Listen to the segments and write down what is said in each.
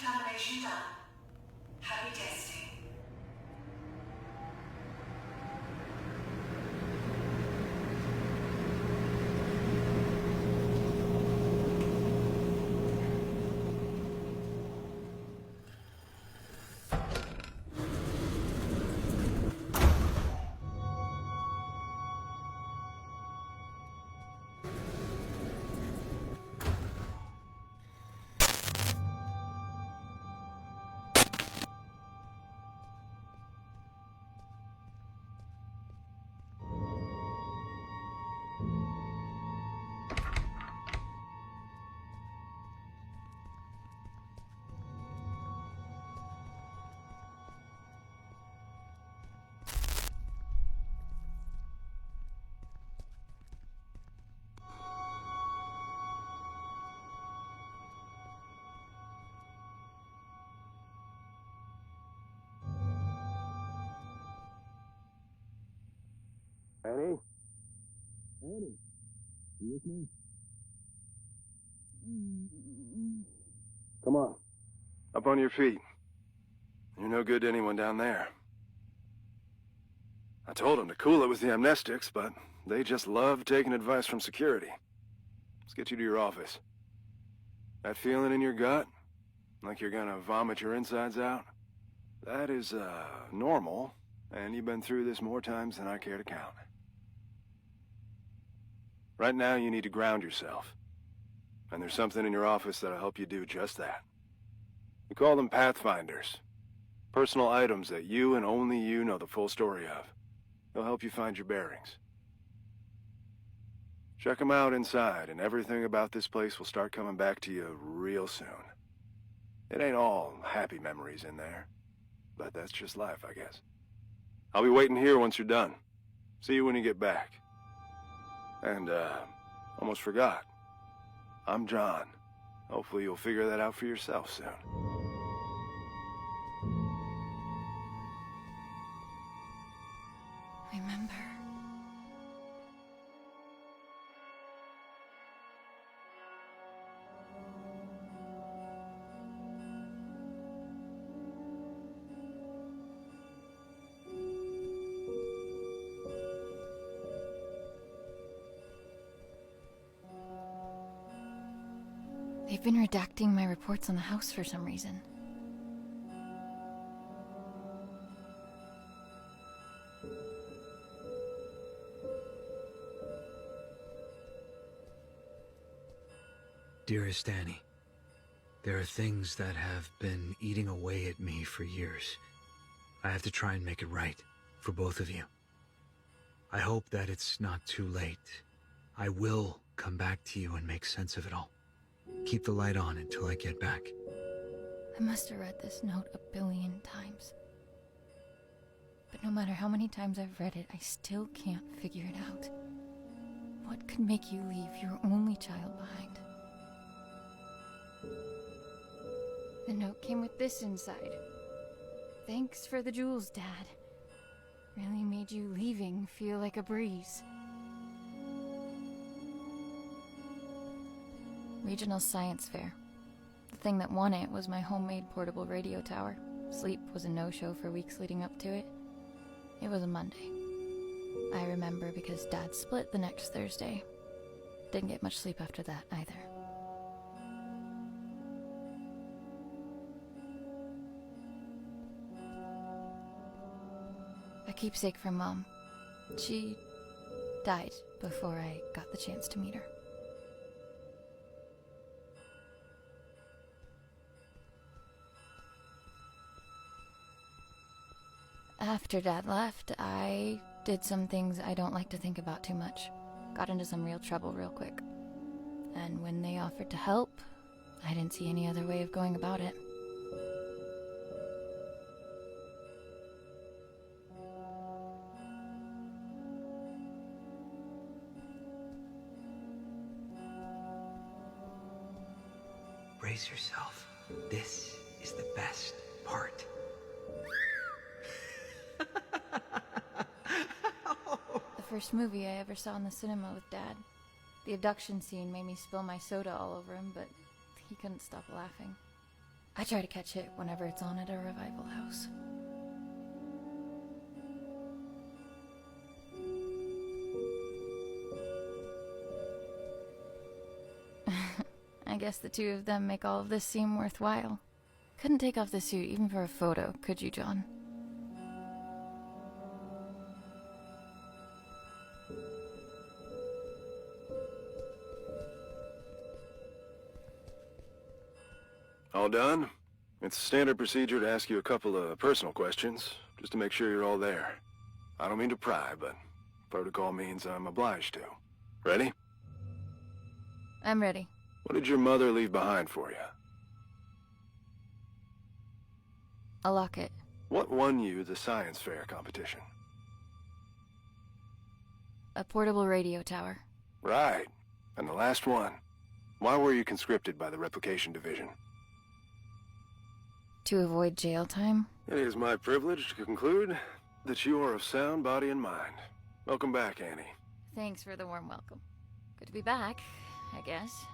Contamination done. Happy testing. Annie? Annie? You with me? Come on. Up on your feet. You're no good to anyone down there. I told them to cool it with the amnestics, but they just love taking advice from security. Let's get you to your office. That feeling in your gut? Like you're gonna vomit your insides out? That is, normal, and you've been through this more times than I care to count. Right now, you need to ground yourself. And there's something in your office that'll help you do just that. We call them Pathfinders. Personal items that you and only you know the full story of. They'll help you find your bearings. Check them out inside, and everything about this place will start coming back to you real soon. It ain't all happy memories in there, but that's just life, I guess. I'll be waiting here once you're done. See you when you get back. And, almost forgot. I'm John. Hopefully you'll figure that out for yourself soon. Remember. They've been redacting my reports on the house for some reason. Dearest Annie, there are things that have been eating away at me for years. I have to try and make it right, for both of you. I hope that it's not too late. I will come back to you and make sense of it all. Keep the light on until I get back. I must have read this note 1 billion times. But no matter how many times I've read it, I still can't figure it out. What could make you leave your only child behind? The note came with this inside. Thanks for the jewels, Dad. Really made you leaving feel like a breeze. Regional Science Fair. The thing that won it was my homemade portable radio tower. Sleep was a no-show for weeks leading up to it. It was a Monday. I remember because Dad split the next Thursday. Didn't get much sleep after that either. A keepsake from Mom. She died before I got the chance to meet her. After Dad left, I did some things I don't like to think about too much. Got into some real trouble real quick. And when they offered to help, I didn't see any other way of going about it. Brace yourself. This is the best part. The first movie I ever saw in the cinema with Dad. The abduction scene made me spill my soda all over him, but he couldn't stop laughing. I try to catch it whenever it's on at a revival house. I guess the two of them make all of this seem worthwhile. Couldn't take off the suit even for a photo, could you, John? All done? It's standard procedure to ask you a couple of personal questions, just to make sure you're all there. I don't mean to pry, but protocol means I'm obliged to. Ready? I'm ready. What did your mother leave behind for you? A locket. What won you the science fair competition? A portable radio tower. Right. And the last one. Why were you conscripted by the Replication Division? To avoid jail time? It is my privilege to conclude that you are of sound body and mind. Welcome back, Annie. Thanks for the warm welcome. Good to be back, I guess.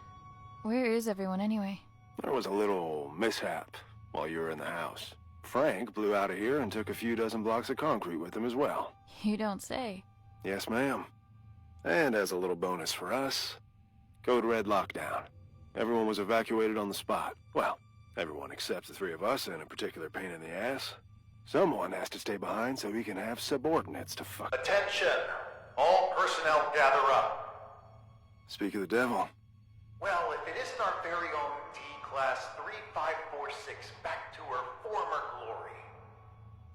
Where is everyone anyway? There was a little mishap while you were in the house. Frank blew out of here and took a few dozen blocks of concrete with him as well. You don't say. Yes, ma'am. And as a little bonus for us, Code Red lockdown. Everyone was evacuated on the spot. Well, everyone except the three of us and a particular pain in the ass. Someone has to stay behind so we can have subordinates to fuck. Attention! All personnel gather up. Speak of the devil. Well, if it isn't our very own D-Class 3546 back to her former glory.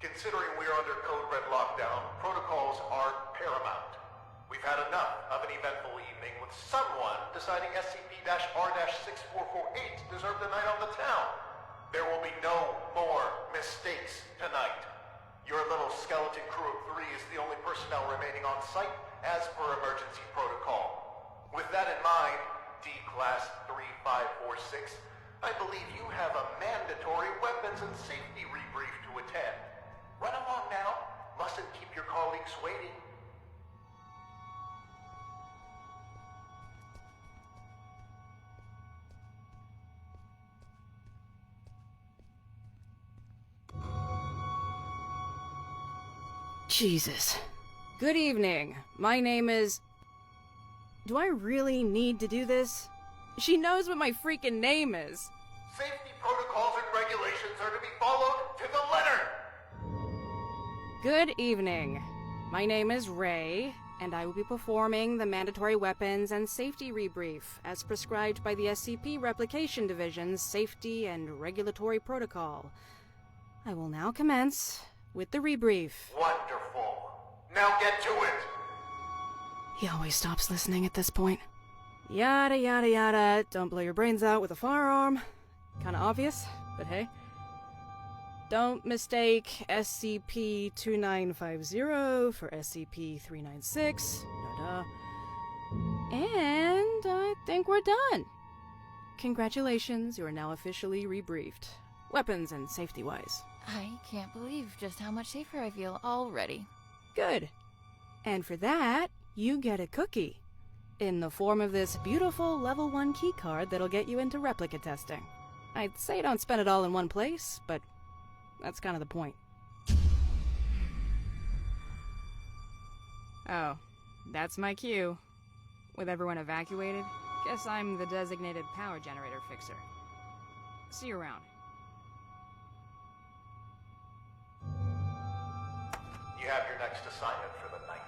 Considering we're under Code Red lockdown, protocols are paramount. We've had enough of an eventful evening with someone deciding SCP-R-6448 deserved a night on the town. There will be no more mistakes tonight. Your little skeleton crew of 3 is the only personnel remaining on site as per emergency protocol. With that in mind, D-Class 3546, I believe you have a mandatory weapons and safety rebrief to attend. Run along now. Mustn't keep your colleagues waiting. Jesus. Good evening. My name is... Do I really need to do this? She knows what my freaking name is. Safety protocols and regulations are to be followed to the letter. Good evening. My name is Ray, and I will be performing the mandatory weapons and safety rebrief as prescribed by the SCP Replication Division's Safety and Regulatory Protocol. I will now commence with the rebrief. Wonderful. Now get to it. He always stops listening at this point. Yada yada yada, don't blow your brains out with a firearm. Kinda obvious, but hey. Don't mistake SCP-2950 for SCP-396. Da-da. And I think we're done. Congratulations, you are now officially rebriefed. Weapons and safety-wise. I can't believe just how much safer I feel already. Good. And for that, you get a cookie. In the form of this beautiful level 1 keycard that'll get you into replica testing. I'd say don't spend it all in one place, but that's kind of the point. Oh, that's my cue. With everyone evacuated, guess I'm the designated power generator fixer. See you around. You have your next assignment for the night.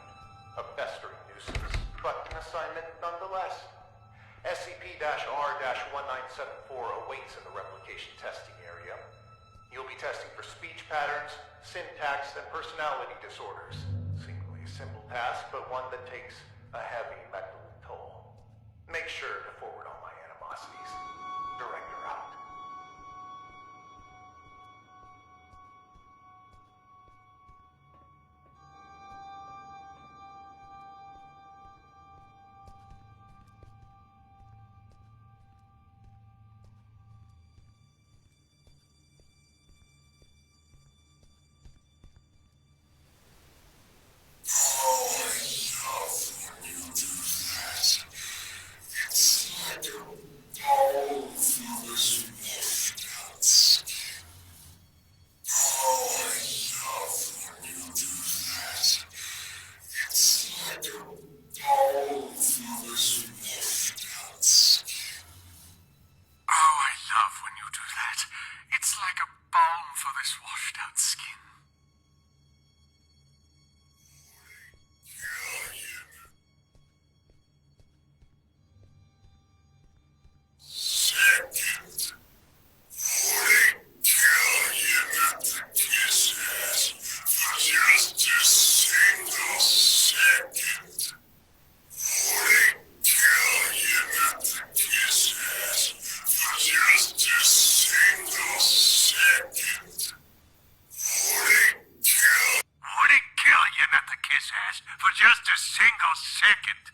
A festering nuisance, but an assignment nonetheless. SCP-R-1974 awaits in the replication testing area. You'll be testing for speech patterns, syntax, and personality disorders. Seemingly a simple task, but one that takes a heavy mental toll. Make sure to forward all my animosities. Director out. It's like balm for this washed-out skin. Would it kill you not to kiss ass for just a single second?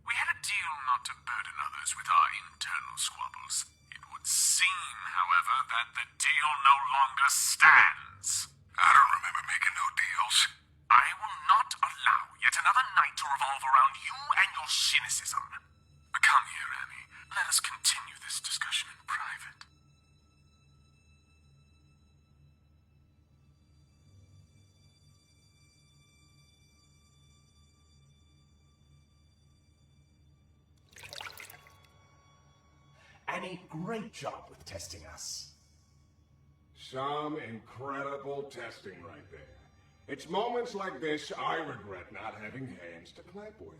We had a deal not to burden others with our internal squabbles. It would seem, however, that the deal no longer stands. I don't remember making no deals. I will not allow yet another night to revolve around you and your cynicism. Come here, Annie. Let us continue this discussion in private. Annie, great job with testing us. Some incredible testing right there. It's moments like this I regret not having hands to clap with.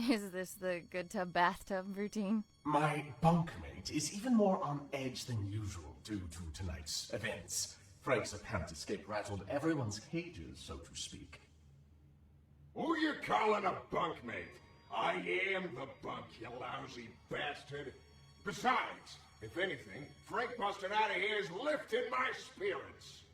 Is this the good tub bathtub routine? My bunkmate is even more on edge than usual due to tonight's events. Frank's apparent escape rattled everyone's cages, so to speak. Who you calling a bunkmate? I am the bunk, you lousy bastard. Besides, if anything, Frank busting out of here has lifted my spirits.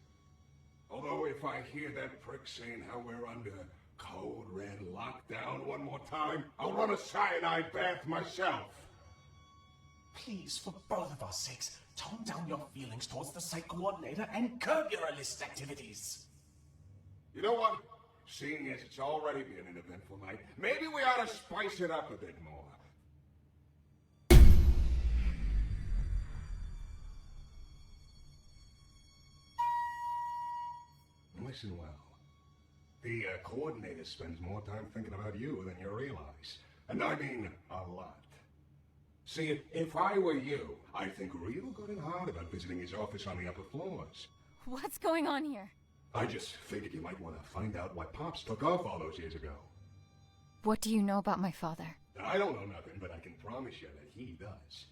Although if I hear that prick saying how we're under code red lockdown one more time, I'll run a cyanide bath myself. Please, for both of our sakes, tone down your feelings towards the site coordinator and curb your illicit activities. You know what? Seeing as it's already been an eventful night, maybe we ought to spice it up a bit more. Listen well. The coordinator spends more time thinking about you than you realize. And I mean a lot. See, if I were you, I'd think real good and hard about visiting his office on the upper floors. What's going on here? I just figured you might want to find out why Pops took off all those years ago. What do you know about my father? I don't know nothing, but I can promise you that he does.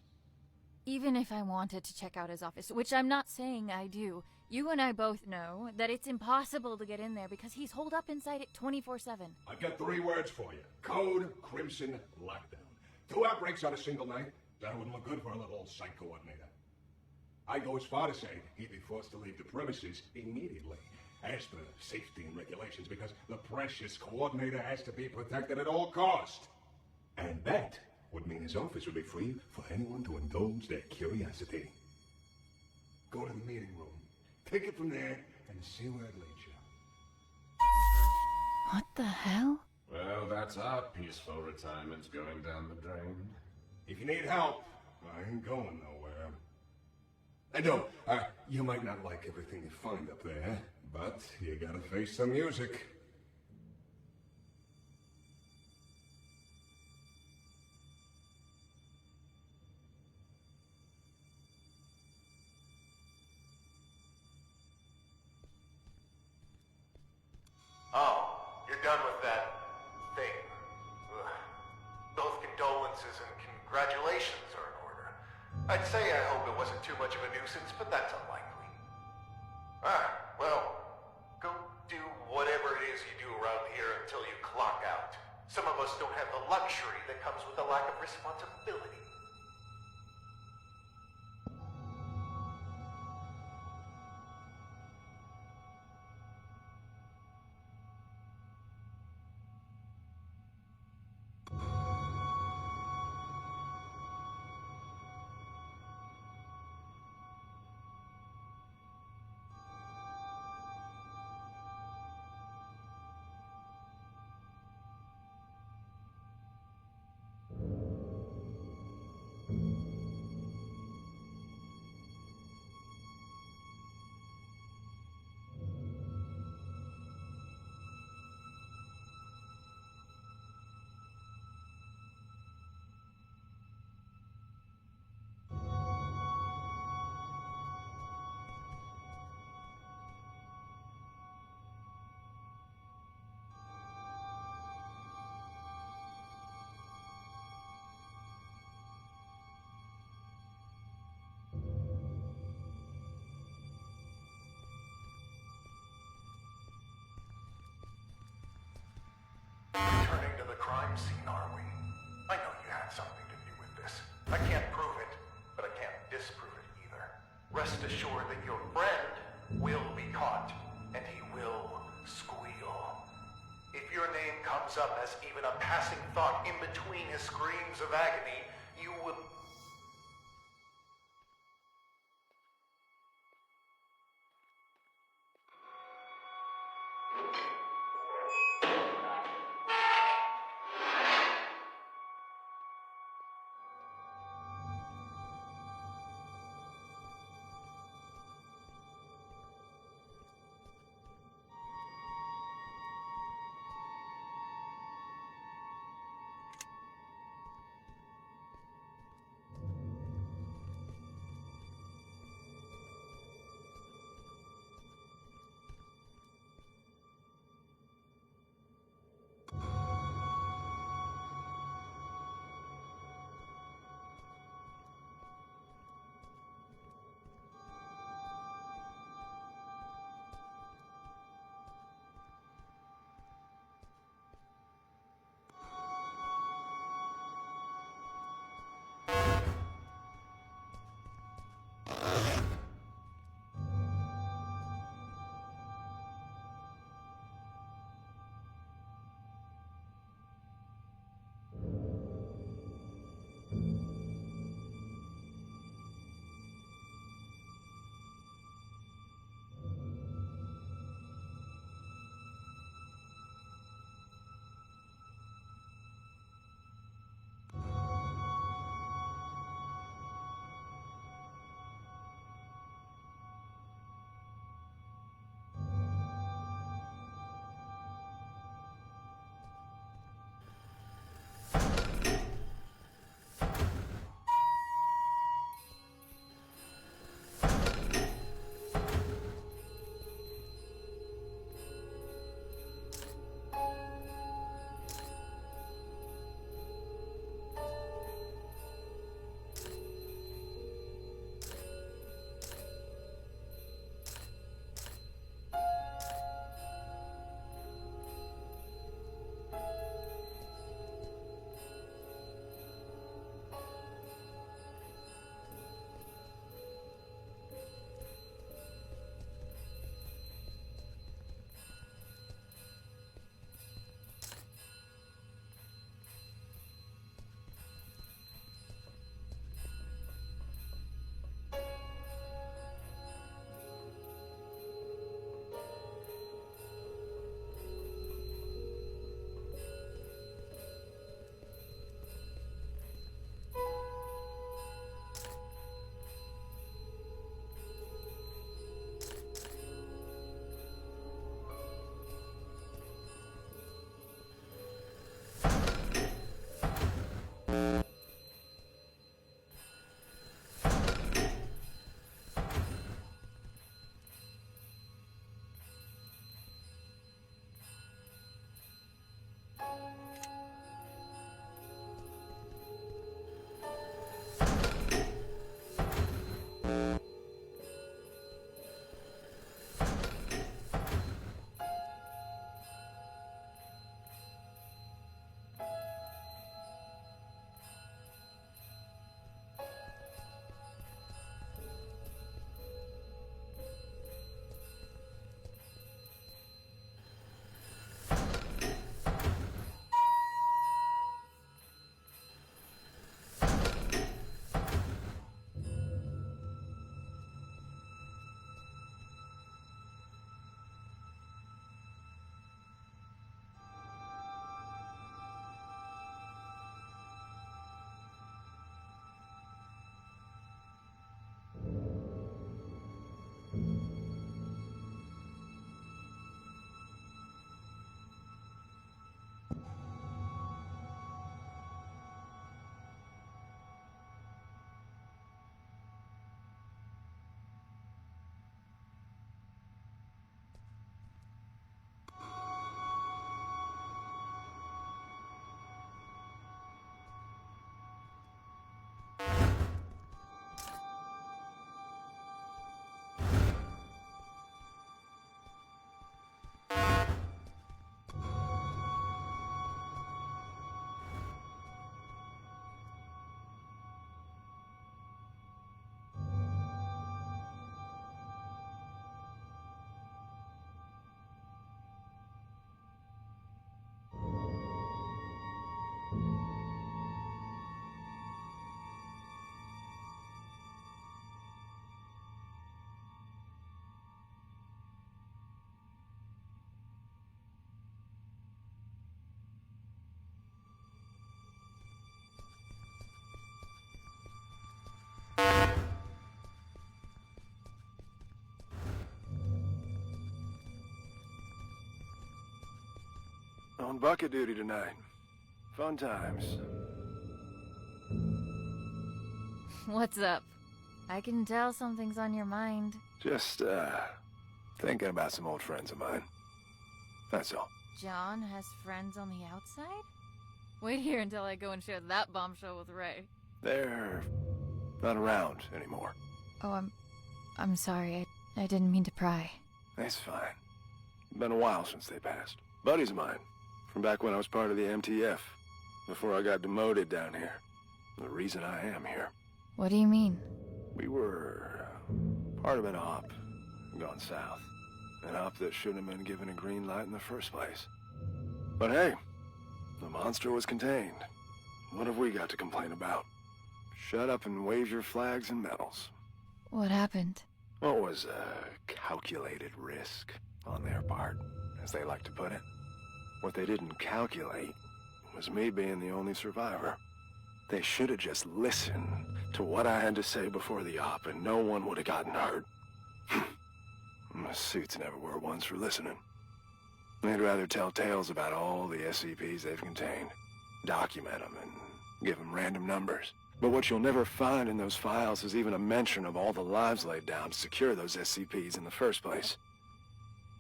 Even if I wanted to check out his office, which I'm not saying I do, you and I both know that it's impossible to get in there because he's holed up inside it 24/7. I've got 3 words for you. Code Crimson Lockdown. 2 outbreaks on a single night? That wouldn't look good for a little site coordinator. I'd go as far to say he'd be forced to leave the premises immediately. As for safety and regulations, because the precious coordinator has to be protected at all costs. And that would mean his office would be free for anyone to indulge their curiosity. Go to the meeting room. Take it from there and see where it leads you. What the hell? Well, that's our peaceful retirement going down the drain. If you need help, I ain't going nowhere. And don't, you might not like everything you find up there, but you gotta face the music. Oh, you're done with that thing. Ugh. Both condolences and congratulations are in order. I'd say I hope it wasn't too much of a nuisance, but that's unlikely. Well, go do whatever it is you do around here until you clock out. Some of us don't have the luxury that comes with a lack of responsibility. assured that your friend will be caught, and he will squeal. If your name comes up as even a passing thought in between his screams of agony, you will... On bucket duty tonight. Fun times. What's up? I can tell something's on your mind. Just, thinking about some old friends of mine. That's all. John has friends on the outside? Wait here until I go and share that bombshell with Ray. They're not around anymore. Oh, I'm sorry. I didn't mean to pry. It's fine. Been a while since they passed. Buddies of mine, from back when I was part of the MTF, before I got demoted down here. The reason I am here. What do you mean? We were part of an op gone south. An op that shouldn't have been given a green light in the first place. But hey, the monster was contained. What have we got to complain about? Shut up and wave your flags and medals. What happened? What was a calculated risk on their part, as they like to put it. What they didn't calculate was me being the only survivor. They should have just listened to what I had to say before the op, and no one would have gotten hurt. My suits never were ones for listening. They'd rather tell tales about all the SCPs they've contained, document them, and give them random numbers. But what you'll never find in those files is even a mention of all the lives laid down to secure those SCPs in the first place.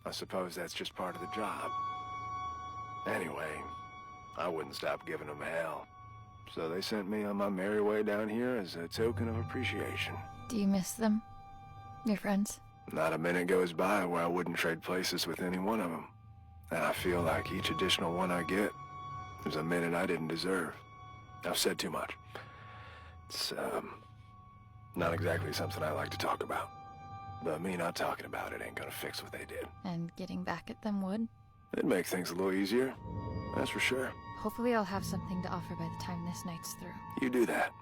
I suppose that's just part of the job. Anyway, I wouldn't stop giving them hell. So they sent me on my merry way down here as a token of appreciation. Do you miss them? Your friends? Not a minute goes by where I wouldn't trade places with any one of them. And I feel like each additional one I get is a minute I didn't deserve. I've said too much. It's, not exactly something I like to talk about. But me not talking about it ain't gonna fix what they did. And getting back at them would? It'd make things a little easier, that's for sure. Hopefully I'll have something to offer by the time this night's through. You do that.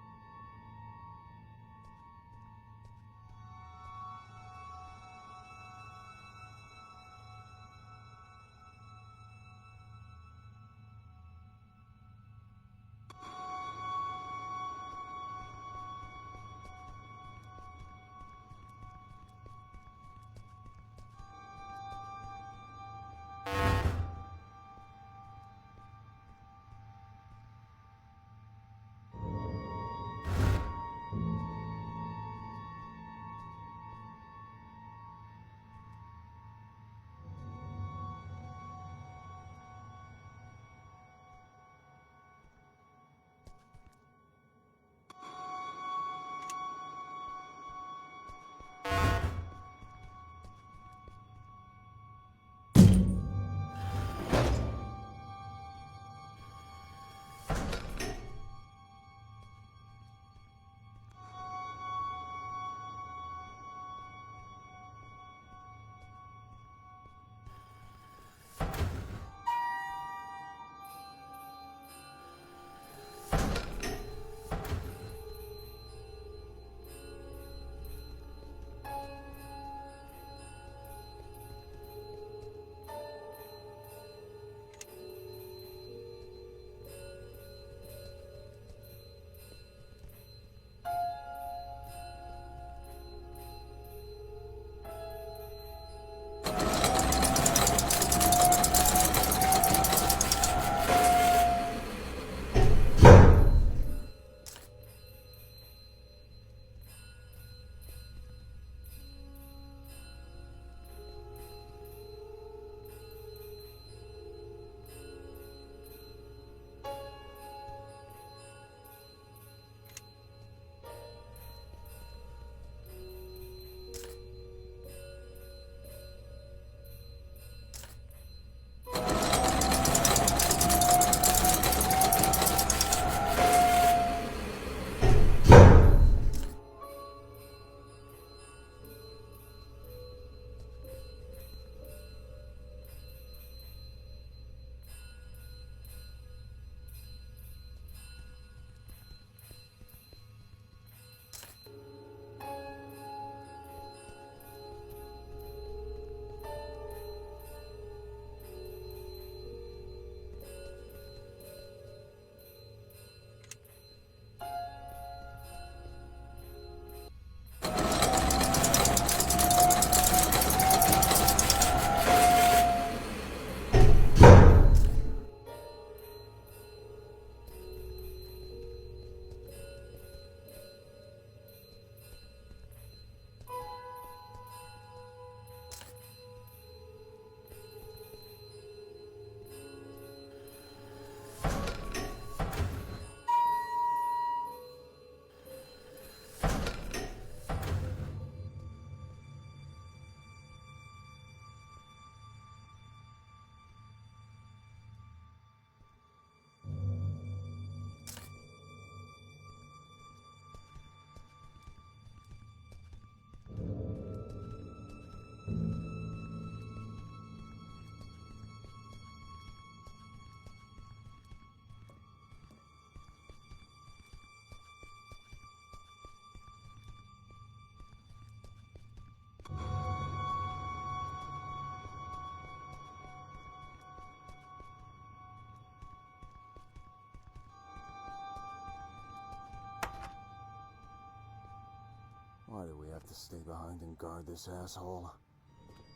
Why do we have to stay behind and guard this asshole?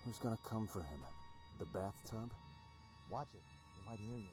Who's gonna come for him? The bathtub? Watch it. He might hear you.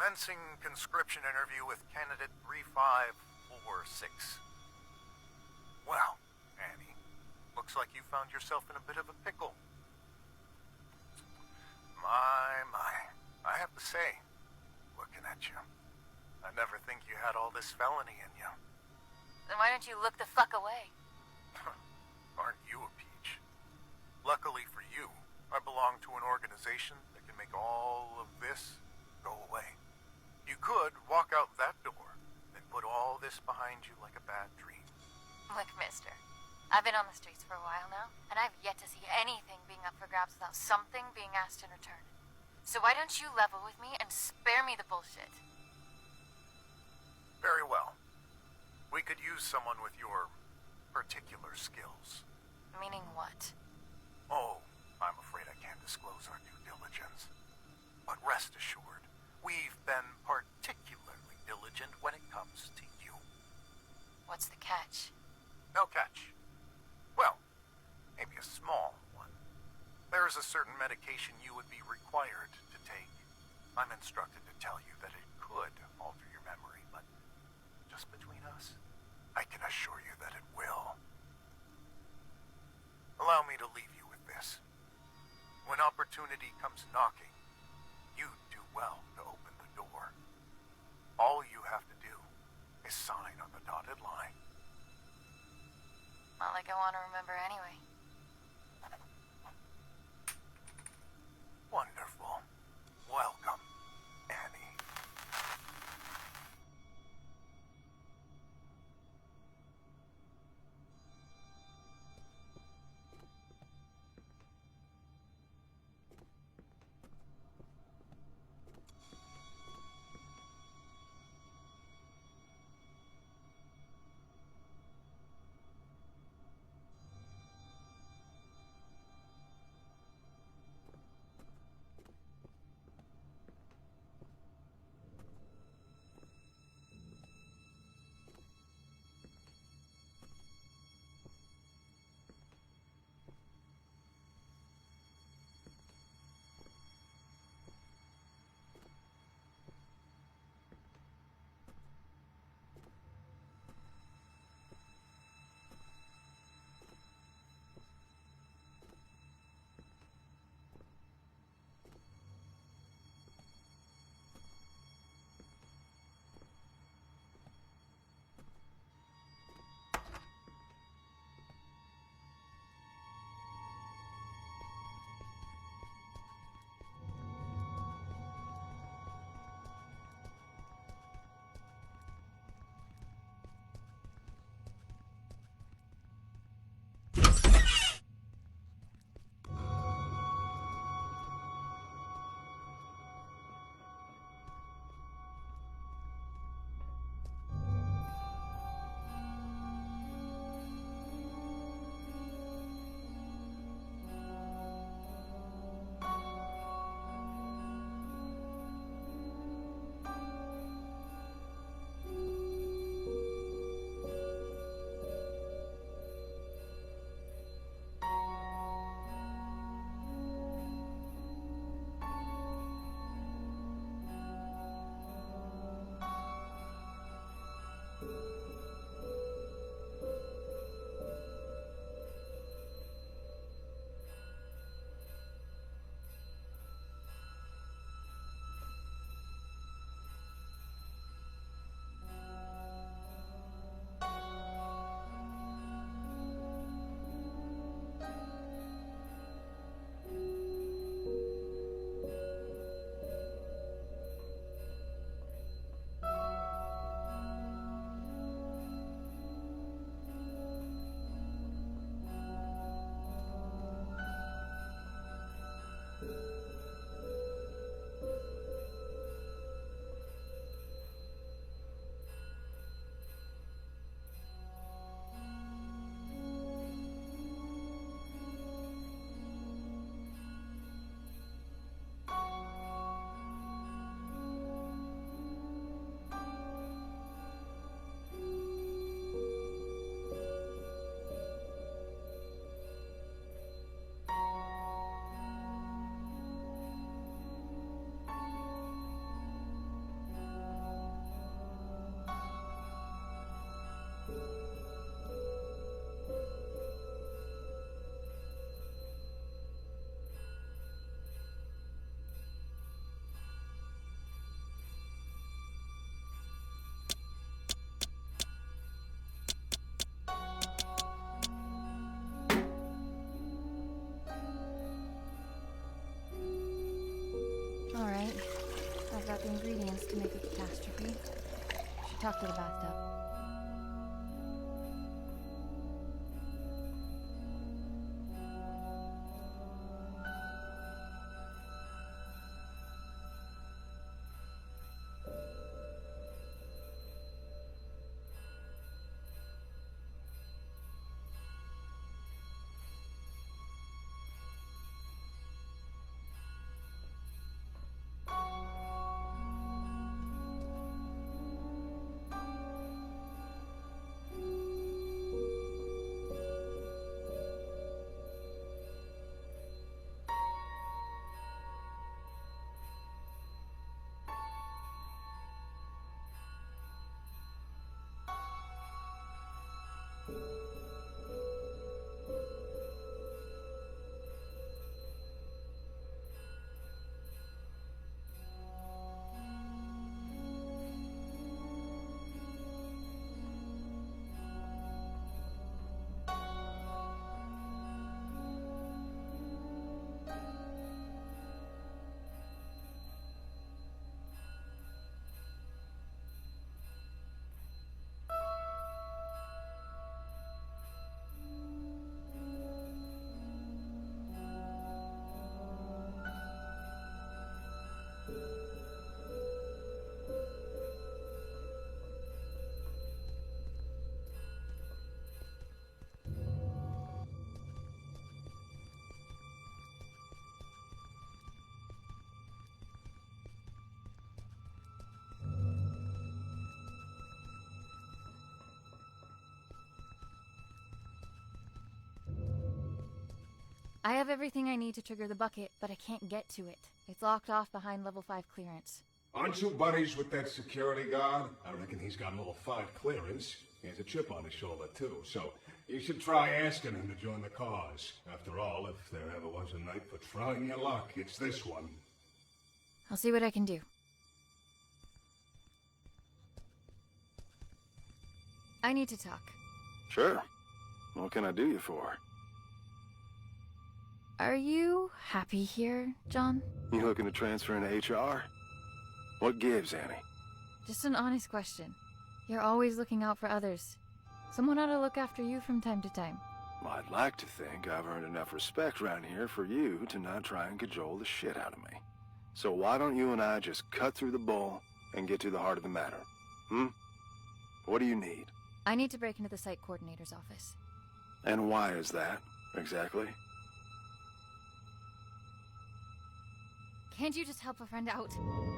Commencing conscription interview with candidate 3546. Well, Annie, looks like you found yourself in a bit of a pickle. My. I have to say, looking at you, I never think you had all this felony in you. Then why don't you look the fuck away? Aren't you a peach? Luckily for you, I belong to an organization that can make all of this go away. You could walk out that door and put all this behind you like a bad dream. Look, mister, I've been on the streets for a while now, and I've yet to see anything being up for grabs without something being asked in return. So why don't you level with me and spare me the bullshit? Very well. We could use someone with your particular skills. Meaning what? Oh, I'm afraid I can't disclose our due diligence. But rest assured, we've been particularly diligent when it comes to you. What's the catch? No catch. Well, maybe a small one. There is a certain medication you would be required to take. I'm instructed to tell you that it could alter your memory, but just between us, I can assure you that it will. Allow me to leave you with this. When opportunity comes knocking, you do well to open the door. All you have to do is sign on the dotted line. Not like I want to remember anyway. Wonderful. Welcome, Annie. got the ingredients to make a catastrophe. Should talk to the bathtub. I have everything I need to trigger the bucket, but I can't get to it. It's locked off behind level 5 clearance. Aren't you buddies with that security guard? I reckon he's got level 5 clearance. He has a chip on his shoulder, too, so you should try asking him to join the cause. After all, if there ever was a night for trying your luck, it's this one. I'll see what I can do. I need to talk. Sure. What can I do you for? Are you happy here, John? You looking to transfer into HR? What gives, Annie? Just an honest question. You're always looking out for others. Someone ought to look after you from time to time. Well, I'd like to think I've earned enough respect around here for you to not try and cajole the shit out of me. So why don't you and I just cut through the bull and get to the heart of the matter? What do you need? I need to break into the site coordinator's office. And why is that, exactly? Can't you just help a friend out?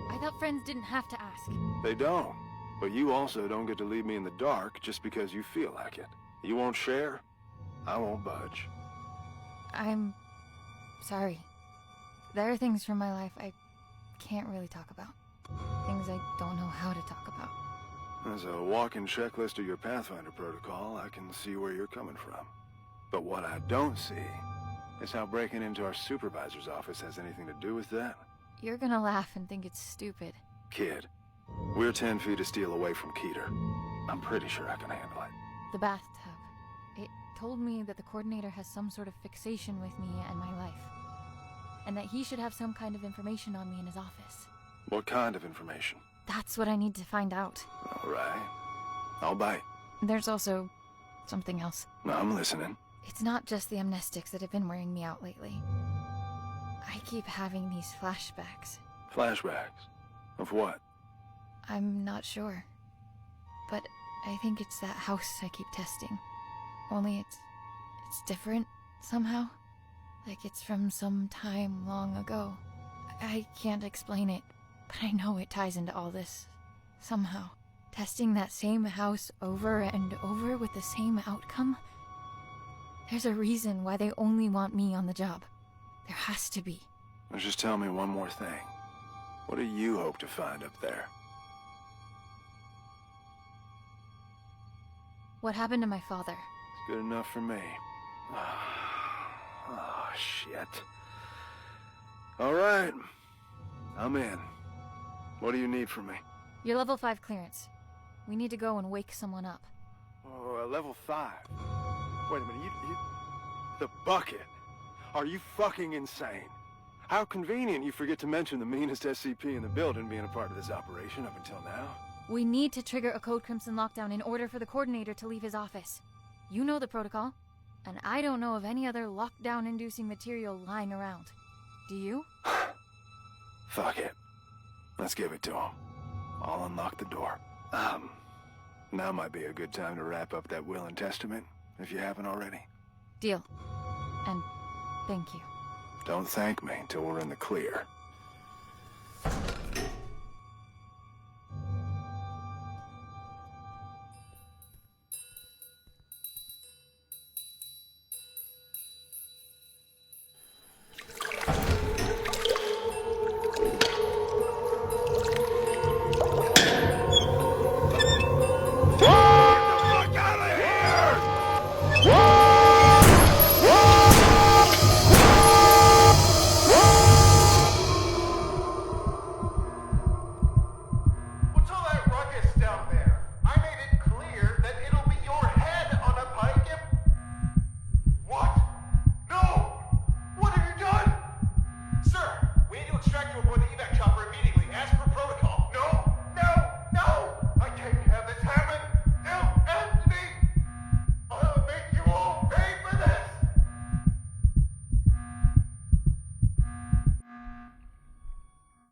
I thought friends didn't have to ask. They don't. But you also don't get to leave me in the dark just because you feel like it. You won't share? I won't budge. I'm sorry. There are things from my life I can't really talk about. Things I don't know how to talk about. As a walking checklist of your Pathfinder protocol, I can see where you're coming from. But what I don't see is how breaking into our supervisor's office has anything to do with that. You're gonna laugh and think it's stupid. Kid, we're 10 feet of steel away from Keter. I'm pretty sure I can handle it. The bathtub. It told me that the coordinator has some sort of fixation with me and my life. And that he should have some kind of information on me in his office. What kind of information? That's what I need to find out. All right. I'll bite. There's also something else. I'm listening. It's not just the amnestics that have been wearing me out lately. I keep having these flashbacks. Flashbacks? Of what? I'm not sure. But I think it's that house I keep testing. Only it's different, somehow. Like it's from some time long ago. I can't explain it, but I know it ties into all this. Somehow. Testing that same house over and over with the same outcome? There's a reason why they only want me on the job. There has to be. Just tell me one more thing. What do you hope to find up there? What happened to my father? It's good enough for me. Oh, shit. All right. I'm in. What do you need from me? Your level 5 clearance. We need to go and wake someone up. Oh, level 5. Wait a minute, you... The bucket. Are you fucking insane? How convenient you forget to mention the meanest SCP in the building being a part of this operation up until now. We need to trigger a Code Crimson lockdown in order for the coordinator to leave his office. You know the protocol, and I don't know of any other lockdown-inducing material lying around. Do you? Fuck it. Let's give it to him. I'll unlock the door. Now might be a good time to wrap up that will and testament, if you haven't already. Deal. And thank you. Don't thank me until we're in the clear. What's all that ruckus down there? I made it clear that it'll be your head on a pike if... What? No! What have you done? Sir, we need to extract you aboard the evac chopper immediately.